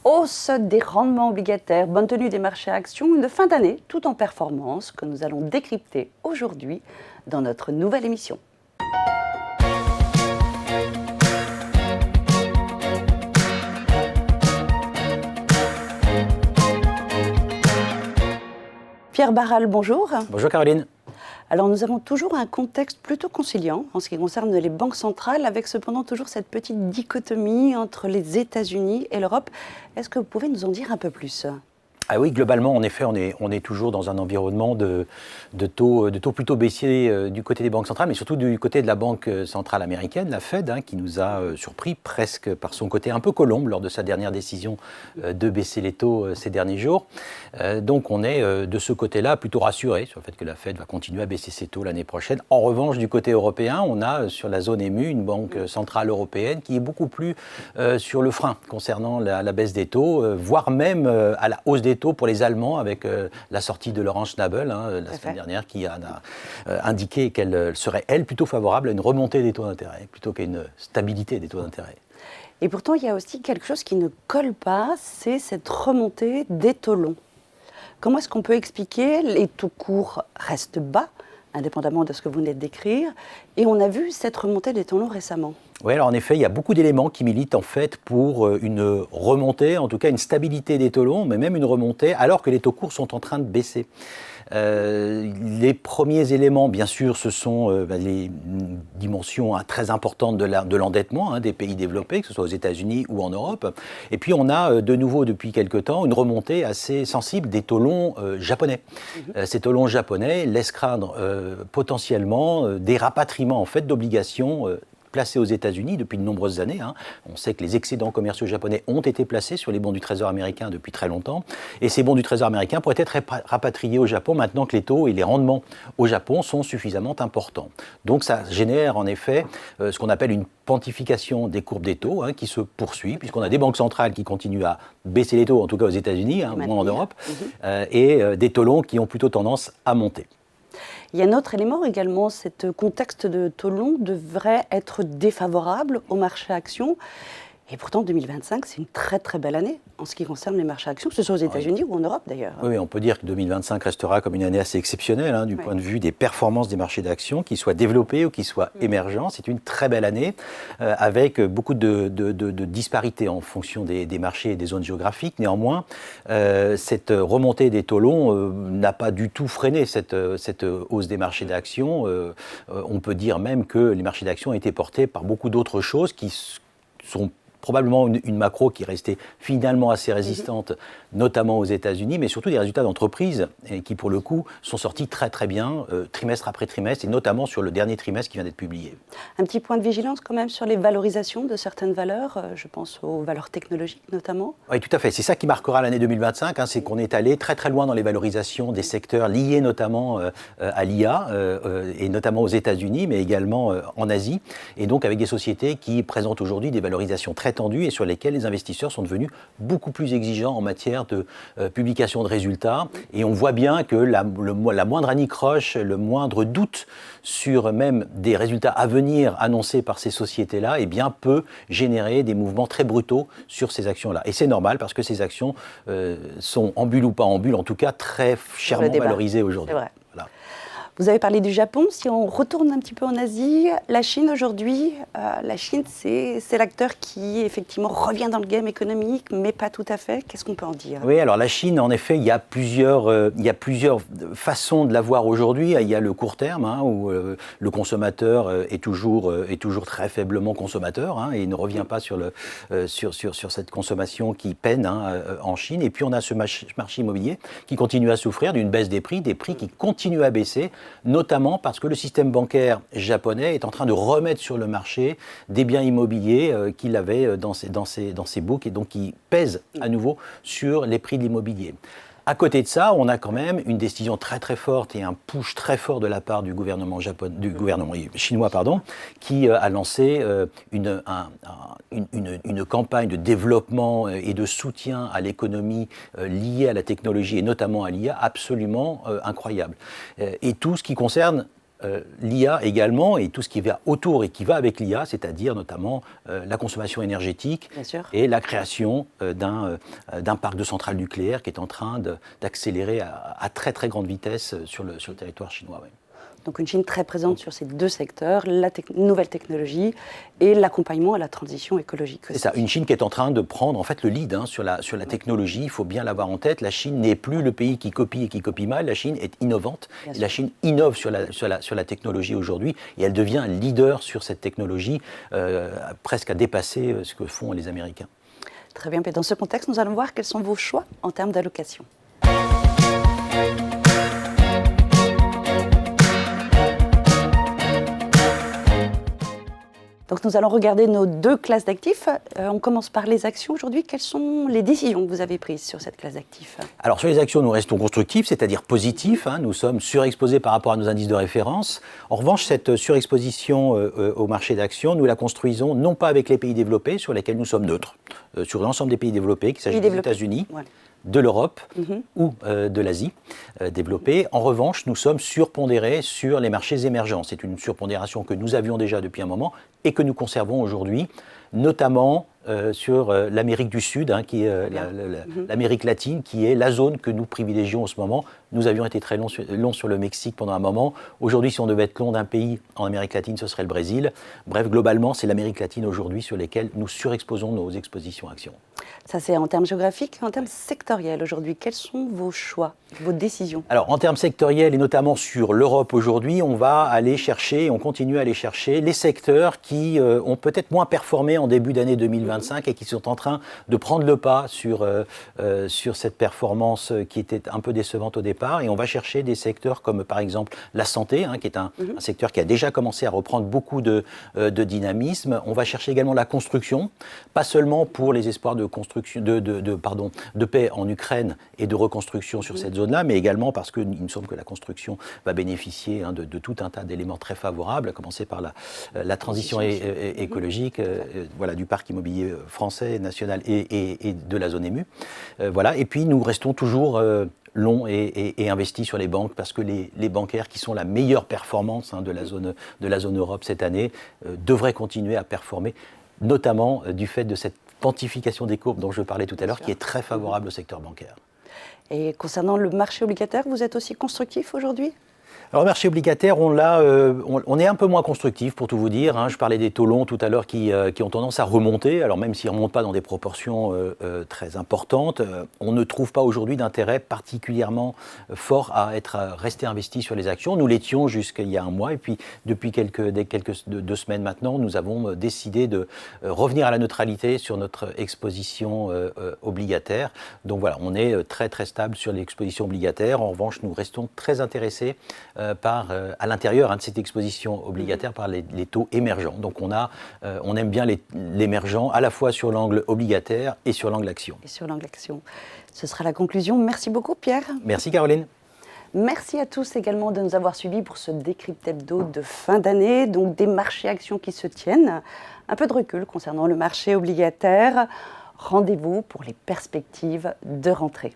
hausse des rendements obligataires, bonne tenue des marchés à actions, une fin d'année tout en performance que nous allons décrypter aujourd'hui dans notre nouvelle émission. Pierre Barral, bonjour. Bonjour Caroline. Alors nous avons toujours un contexte plutôt conciliant en ce qui concerne les banques centrales, avec cependant toujours cette petite dichotomie entre les États-Unis et l'Europe. Est-ce que vous pouvez nous en dire un peu plus ? Ah oui, globalement, en effet, on est toujours dans un environnement de taux plutôt baissiers du côté des banques centrales, mais surtout du côté de la Banque centrale américaine, la Fed, qui nous a surpris presque par son côté un peu colombe lors de sa dernière décision de baisser les taux ces derniers jours. Donc on est de ce côté-là plutôt rassuré sur le fait que la Fed va continuer à baisser ses taux l'année prochaine. En revanche, du côté européen, on a sur la zone émue une banque centrale européenne qui est beaucoup plus sur le frein concernant la baisse des taux, voire même à la hausse des taux pour les Allemands avec la sortie de Laurent Schnabel la semaine dernière qui a indiqué qu'elle serait, elle, plutôt favorable à une remontée des taux d'intérêt plutôt qu'à une stabilité des taux d'intérêt. Et pourtant, il y a aussi quelque chose qui ne colle pas, c'est cette remontée des taux longs. Comment est-ce qu'on peut expliquer les taux courts restent bas, indépendamment de ce que vous venez de décrire, et on a vu cette remontée des taux longs récemment ? Oui, alors en effet, il y a beaucoup d'éléments qui militent en fait pour une remontée, en tout cas une stabilité des taux longs, mais même une remontée, alors que les taux courts sont en train de baisser. Les premiers éléments, bien sûr, ce sont les dimensions très importantes de l'endettement des pays développés, que ce soit aux États-Unis ou en Europe. Et puis on a de nouveau depuis quelque temps une remontée assez sensible des taux longs japonais. Ces taux longs japonais laissent craindre potentiellement des rapatriements en fait d'obligations placés aux États-Unis depuis de nombreuses années. On sait que les excédents commerciaux japonais ont été placés sur les bons du Trésor américain depuis très longtemps. Et ces bons du Trésor américain pourraient être rapatriés au Japon maintenant que les taux et les rendements au Japon sont suffisamment importants. Donc ça génère en effet ce qu'on appelle une pontification des courbes des taux qui se poursuit, puisqu'on a des banques centrales qui continuent à baisser les taux, en tout cas aux États-Unis, moins en Europe, et des taux longs qui ont plutôt tendance à monter. Il y a un autre élément également, ce contexte de taux longs devrait être défavorable au marché actions. Et pourtant, 2025, c'est une très très belle année en ce qui concerne les marchés actions, que ce soit aux États-Unis ou en Europe d'ailleurs. Oui, on peut dire que 2025 restera comme une année assez exceptionnelle du point de vue des performances des marchés d'actions, qu'ils soient développés ou qu'ils soient émergents. C'est une très belle année avec beaucoup de disparités en fonction des marchés et des zones géographiques. Néanmoins, cette remontée des taux longs n'a pas du tout freiné cette hausse des marchés d'actions. On peut dire même que les marchés d'actions ont été portés par beaucoup d'autres choses qui sont probablement une macro qui est restée finalement assez résistante, notamment aux États-Unis, mais surtout des résultats d'entreprises qui, pour le coup, sont sortis très très bien, trimestre après trimestre, et notamment sur le dernier trimestre qui vient d'être publié. Un petit point de vigilance quand même sur les valorisations de certaines valeurs, je pense aux valeurs technologiques notamment. Oui, tout à fait. C'est ça qui marquera l'année 2025, c'est qu'on est allé très très loin dans les valorisations des secteurs liés notamment à l'IA, et notamment aux États-Unis, mais également en Asie, et donc avec des sociétés qui présentent aujourd'hui des valorisations très tendues et sur lesquelles les investisseurs sont devenus beaucoup plus exigeants en matière de publication de résultats. Et on voit bien que la moindre anicroche, le moindre doute sur même des résultats à venir annoncés par ces sociétés-là, peut générer des mouvements très brutaux sur ces actions-là. Et c'est normal parce que ces actions sont en bulle ou pas en bulle, en tout cas très chèrement valorisées aujourd'hui. C'est vrai. Voilà. Vous avez parlé du Japon. Si on retourne un petit peu en Asie, la Chine aujourd'hui, la Chine, c'est l'acteur qui effectivement revient dans le game économique, mais pas tout à fait. Qu'est-ce qu'on peut en dire ? Oui, alors la Chine, en effet, il y a plusieurs façons de la voir aujourd'hui. Il y a le court terme, où le consommateur est toujours très faiblement consommateur, et il ne revient pas sur cette consommation qui peine en Chine. Et puis on a ce marché immobilier qui continue à souffrir d'une baisse des prix qui continuent à baisser, notamment parce que le système bancaire japonais est en train de remettre sur le marché des biens immobiliers qu'il avait dans ses books et donc qui pèsent à nouveau sur les prix de l'immobilier. À côté de ça, on a quand même une décision très très forte et un push très fort de la part du gouvernement chinois, qui a lancé une campagne de développement et de soutien à l'économie liée à la technologie et notamment à l'IA absolument incroyable. Et tout ce qui concerne l'IA également, et tout ce qui va autour et qui va avec l'IA, c'est-à-dire notamment la consommation énergétique et la création d'un parc de centrales nucléaires qui est en train d'accélérer à très très grande vitesse sur le territoire chinois. Oui. Donc une Chine très présente sur ces deux secteurs, la nouvelle technologie et l'accompagnement à la transition écologique. C'est ça, une Chine qui est en train de prendre en fait le lead sur la technologie. Il faut bien l'avoir en tête. La Chine n'est plus le pays qui copie et qui copie mal. La Chine est innovante. Et la Chine innove sur la technologie aujourd'hui et elle devient leader sur cette technologie, presque à dépasser ce que font les Américains. Très bien. Et dans ce contexte, nous allons voir quels sont vos choix en termes d'allocation. Donc nous allons regarder nos deux classes d'actifs. On commence par les actions aujourd'hui. Quelles sont les décisions que vous avez prises sur cette classe d'actifs? Alors sur les actions, nous restons constructifs, c'est-à-dire positifs. Nous sommes surexposés par rapport à nos indices de référence. En revanche, cette surexposition au marché d'actions, nous la construisons non pas avec les pays développés, sur lesquels nous sommes neutres, sur l'ensemble des pays développés, qu'il s'agisse des États-Unis, de l'Europe ou de l'Asie développée. En revanche, nous sommes surpondérés sur les marchés émergents. C'est une surpondération que nous avions déjà depuis un moment et que nous conservons aujourd'hui, notamment sur l'Amérique du Sud, qui est l'Amérique latine, qui est la zone que nous privilégions en ce moment. Nous avions été très longs sur le Mexique pendant un moment. Aujourd'hui, si on devait être long d'un pays en Amérique latine, ce serait le Brésil. Bref, globalement, c'est l'Amérique latine aujourd'hui sur lesquelles nous surexposons nos expositions actions. Ça, c'est en termes géographiques. En termes sectoriels aujourd'hui, quels sont vos choix, vos décisions? Alors, en termes sectoriels et notamment sur l'Europe aujourd'hui, on va aller chercher, on continue à aller chercher les secteurs qui ont peut-être moins performé en début d'année 2025 et qui sont en train de prendre le pas sur cette performance qui était un peu décevante au départ. Et on va chercher des secteurs comme par exemple la santé, qui est un secteur qui a déjà commencé à reprendre beaucoup de dynamisme. On va chercher également la construction, pas seulement pour les espoirs de paix en Ukraine et de reconstruction sur cette zone-là, mais également parce qu'il me semble que la construction va bénéficier de tout un tas d'éléments très favorables, à commencer par la transition écologique, du parc immobilier français, national et de la zone émue. Et puis nous restons toujours longs et investis sur les banques parce que les bancaires qui sont la meilleure performance de la zone Europe cette année devraient continuer à performer, notamment du fait de cette quantification des courbes dont je parlais tout à l'heure, qui est très favorable au secteur bancaire. Et concernant le marché obligataire, vous êtes aussi constructif aujourd'hui ? Alors, le marché obligataire, on est un peu moins constructif, pour tout vous dire. Je parlais des taux longs tout à l'heure qui ont tendance à remonter. Alors, même s'ils ne remontent pas dans des proportions très importantes, on ne trouve pas aujourd'hui d'intérêt particulièrement fort à rester investi sur les actions. Nous l'étions jusqu'il y a un mois. Et puis, depuis deux semaines maintenant, nous avons décidé de revenir à la neutralité sur notre exposition obligataire. Donc voilà, on est très très stable sur l'exposition obligataire. En revanche, nous restons très intéressés à l'intérieur de cette exposition obligataire par les taux émergents. Donc on aime bien l'émergent à la fois sur l'angle obligataire et sur l'angle action. Et sur l'angle action. Ce sera la conclusion. Merci beaucoup Pierre. Merci Caroline. Merci à tous également de nous avoir suivis pour ce décrypte hebdo de fin d'année, donc des marchés actions qui se tiennent. Un peu de recul concernant le marché obligataire. Rendez-vous pour les perspectives de rentrée.